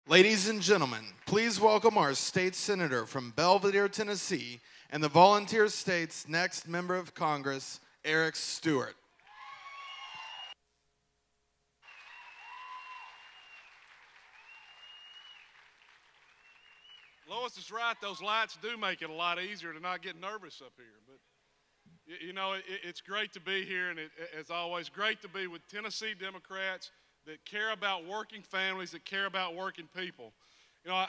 Ladies and gentlemen, please welcome our state senator from Belvedere, Tennessee, and the Volunteer State's next member of Congress, Eric Stewart. Lois is right. Those lights do make it a lot easier to not get nervous up here. But, you know, it's great to be here, and as always, great to be with Tennessee Democrats that care about working families, that care about working people. You know,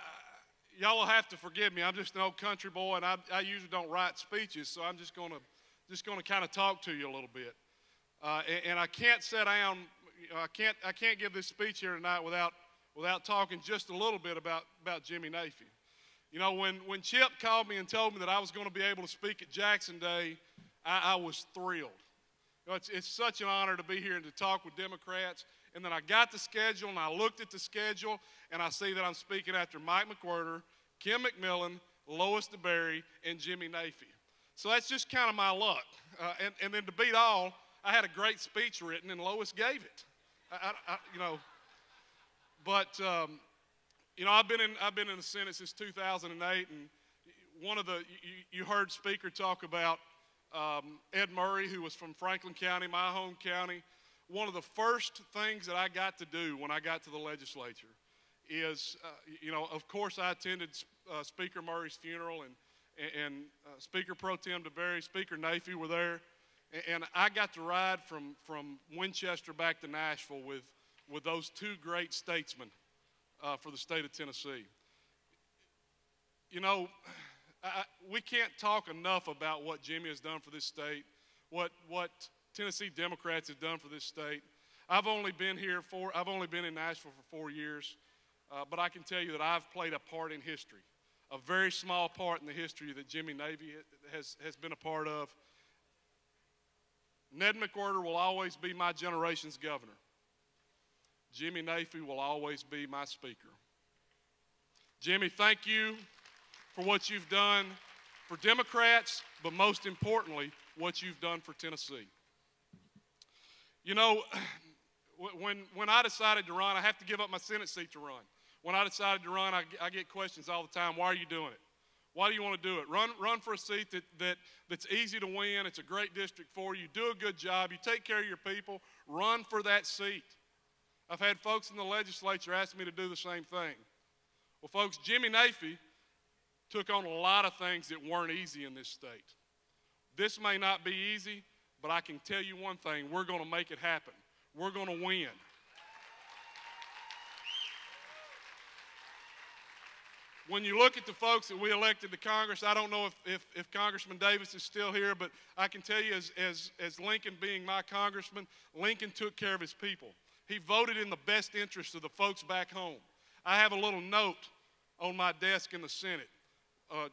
y'all will have to forgive me. I'm just an old country boy, and I usually don't write speeches, so I'm just gonna kind of talk to you a little bit. And I can't sit down. You know, I can't give this speech here tonight without talking just a little bit about Jimmy Nafee. You know, when Chip called me and told me that I was going to be able to speak at Jackson Day, I was thrilled. You know, it's such an honor to be here and to talk with Democrats. And then I got the schedule, and I looked at the schedule, and I see that I'm speaking after Mike McWhorter, Kim McMillan, Lois DeBerry, and Jimmy Nafee. So that's just kind of my luck. And then to beat all, I had a great speech written, and Lois gave it. You know, but you know, I've been in the Senate since 2008, and one of the you heard Speaker talk about Ed Murray, who was from Franklin County, my home county. One of the first things that I got to do when I got to the legislature is, you know, of course I attended Speaker Murray's funeral, and Speaker Pro Tem DeBerry, Speaker Nafee were there, and I got to ride from Winchester back to Nashville with those two great statesmen for the state of Tennessee. You know, we can't talk enough about what Jimmy has done for this state, what Tennessee Democrats have done for this state. I've only been in Nashville for 4 years, but I can tell you that I've played a part in history, a very small part in the history that Jimmy Nafee has been a part of. Ned McWhorter will always be my generation's governor. Jimmy Nafee will always be my speaker. Jimmy, thank you for what you've done for Democrats, but most importantly, what you've done for Tennessee. You know, when I decided to run, I have to give up my Senate seat to run. When I decided to run, I get questions all the time. Why are you doing it? Why do you want to do it? Run for a seat that's easy to win. It's a great district for you. Do a good job. You take care of your people. Run for that seat. I've had folks in the legislature ask me to do the same thing. Well, folks, Jimmy Nafee took on a lot of things that weren't easy in this state. This may not be easy, but I can tell you one thing, we're going to make it happen. We're going to win. When you look at the folks that we elected to Congress, I don't know if Congressman Davis is still here, but I can tell you as Lincoln being my congressman, Lincoln took care of his people. He voted in the best interest of the folks back home. I have a little note on my desk in the Senate,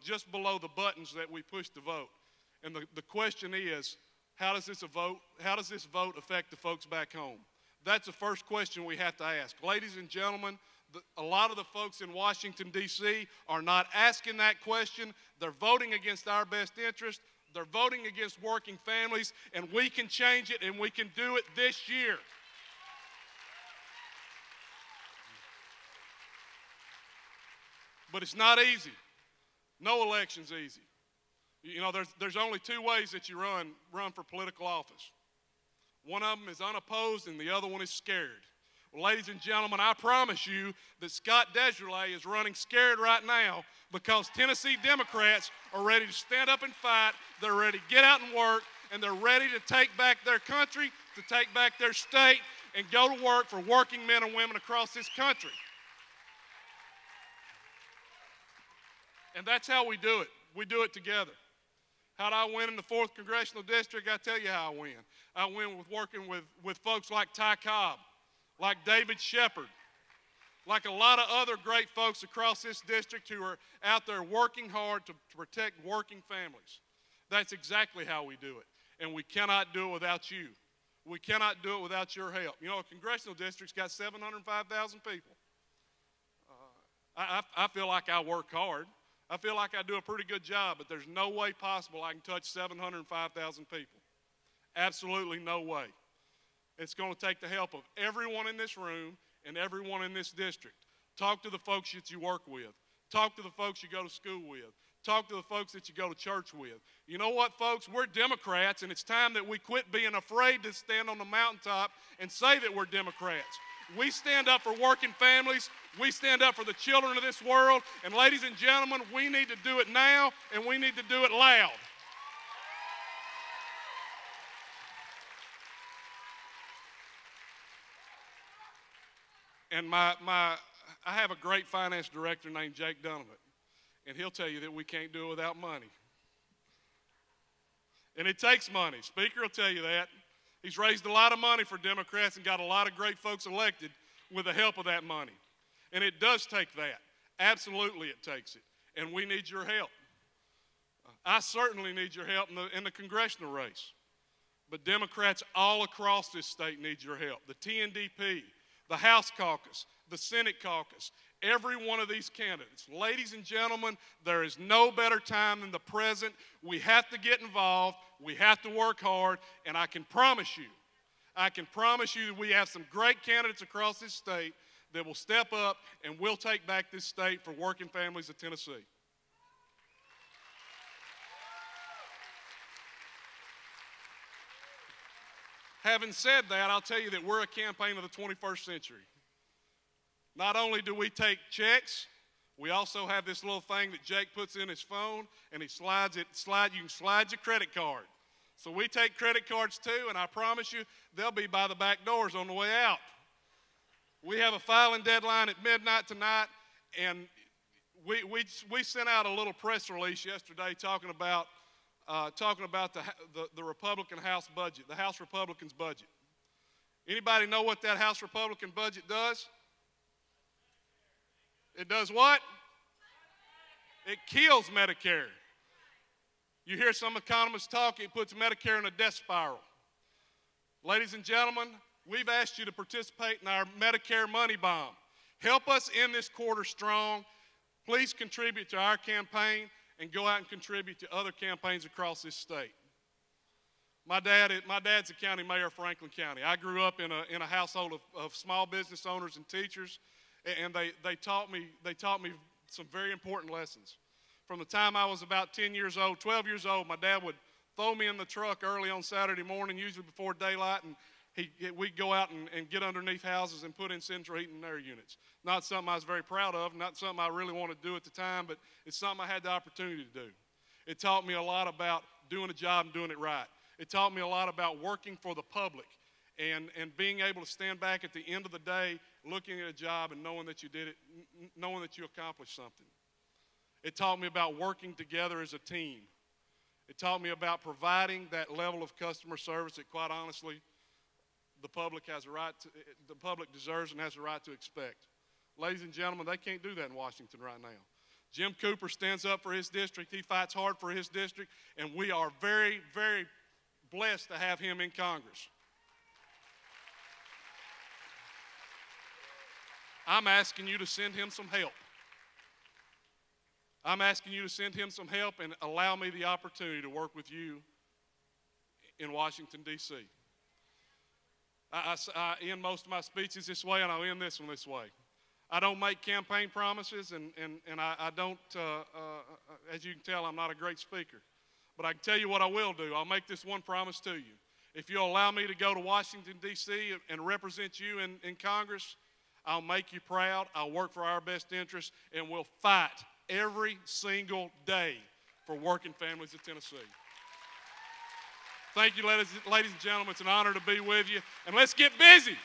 just below the buttons that we push to vote. And the question is, how does this vote affect the folks back home? That's the first question we have to ask. Ladies and gentlemen, a lot of the folks in Washington, D.C. are not asking that question. They're voting against our best interest. They're voting against working families, and we can change it, and we can do it this year. But it's not easy. No election's easy. You know, there's only two ways that you run for political office. One of them is unopposed, and the other one is scared. Well, ladies and gentlemen, I promise you that Scott Desjardins is running scared right now because Tennessee Democrats are ready to stand up and fight. They're ready to get out and work, and they're ready to take back their country, to take back their state, and go to work for working men and women across this country. And that's how we do it. We do it together. How do I win in the 4th Congressional District? I tell you how I win. I win with working with folks like Ty Cobb, like David Shepard, like a lot of other great folks across this district who are out there working hard to protect working families. That's exactly how we do it. And we cannot do it without you. We cannot do it without your help. You know, a congressional district's got 705,000 people. I feel like I work hard. I feel like I do a pretty good job, but there's no way possible I can touch 705,000 people. Absolutely no way. It's going to take the help of everyone in this room and everyone in this district. Talk to the folks that you work with. Talk to the folks you go to school with. Talk to the folks that you go to church with. You know what, folks? We're Democrats, and it's time that we quit being afraid to stand on the mountaintop and say that we're Democrats. We stand up for working families. We stand up for the children of this world. And ladies and gentlemen, we need to do it now, and we need to do it loud. And I have a great finance director named Jake Donovan, and he'll tell you that we can't do it without money. And it takes money. Speaker will tell you that. He's raised a lot of money for Democrats and got a lot of great folks elected with the help of that money. And it does take that. Absolutely it takes it. And we need your help. I certainly need your help in the congressional race. But Democrats all across this state need your help. The TNDP, the House caucus, the Senate caucus, every one of these candidates. Ladies and gentlemen, there is no better time than the present. We have to get involved. We have to work hard. And I can promise you that we have some great candidates across this state that will step up and will take back this state for working families of Tennessee. Having said that, I'll tell you that we're a campaign of the 21st century. Not only do we take checks, we also have this little thing that Jake puts in his phone, and he slides it. You can slide your credit card. So we take credit cards too, and I promise you they'll be by the back doors on the way out. We have a filing deadline at midnight tonight, and we sent out a little press release yesterday talking about the Republican House budget, the House Republicans' budget. Anybody know what that House Republican budget does? It does what? It kills Medicare. You hear some economists talk, it puts Medicare in a death spiral. Ladies and gentlemen, we've asked you to participate in our Medicare money bomb. Help us end this quarter strong. Please contribute to our campaign and go out and contribute to other campaigns across this state. My dad's a county mayor of Franklin County. I grew up in a household of small business owners and teachers, and they taught me some very important lessons. From the time I was about 10 years old, 12 years old, my dad would throw me in the truck early on Saturday morning, usually before daylight, and we'd go out and get underneath houses and put in central heating and air units. Not something I was very proud of, not something I really wanted to do at the time, but it's something I had the opportunity to do. It taught me a lot about doing a job and doing it right. It taught me a lot about working for the public and being able to stand back at the end of the day looking at a job and knowing that you did it, knowing that you accomplished something. It taught me about working together as a team. It taught me about providing that level of customer service that, quite honestly, the public deserves and has a right to expect. Ladies and gentlemen, they can't do that in Washington right now. Jim Cooper stands up for his district. He fights hard for his district, and we are very, very blessed to have him in Congress. I'm asking you to send him some help. I'm asking you to send him some help and allow me the opportunity to work with you in Washington, D.C. I end most of my speeches this way, and I'll end this one this way. I don't make campaign promises, and I don't, as you can tell, I'm not a great speaker. But I can tell you what I will do. I'll make this one promise to you. If you'll allow me to go to Washington, D.C. and represent you in Congress, I'll make you proud. I'll work for our best interests, and we'll fight every single day for working families of Tennessee. Thank you, ladies and gentlemen. It's an honor to be with you. And let's get busy.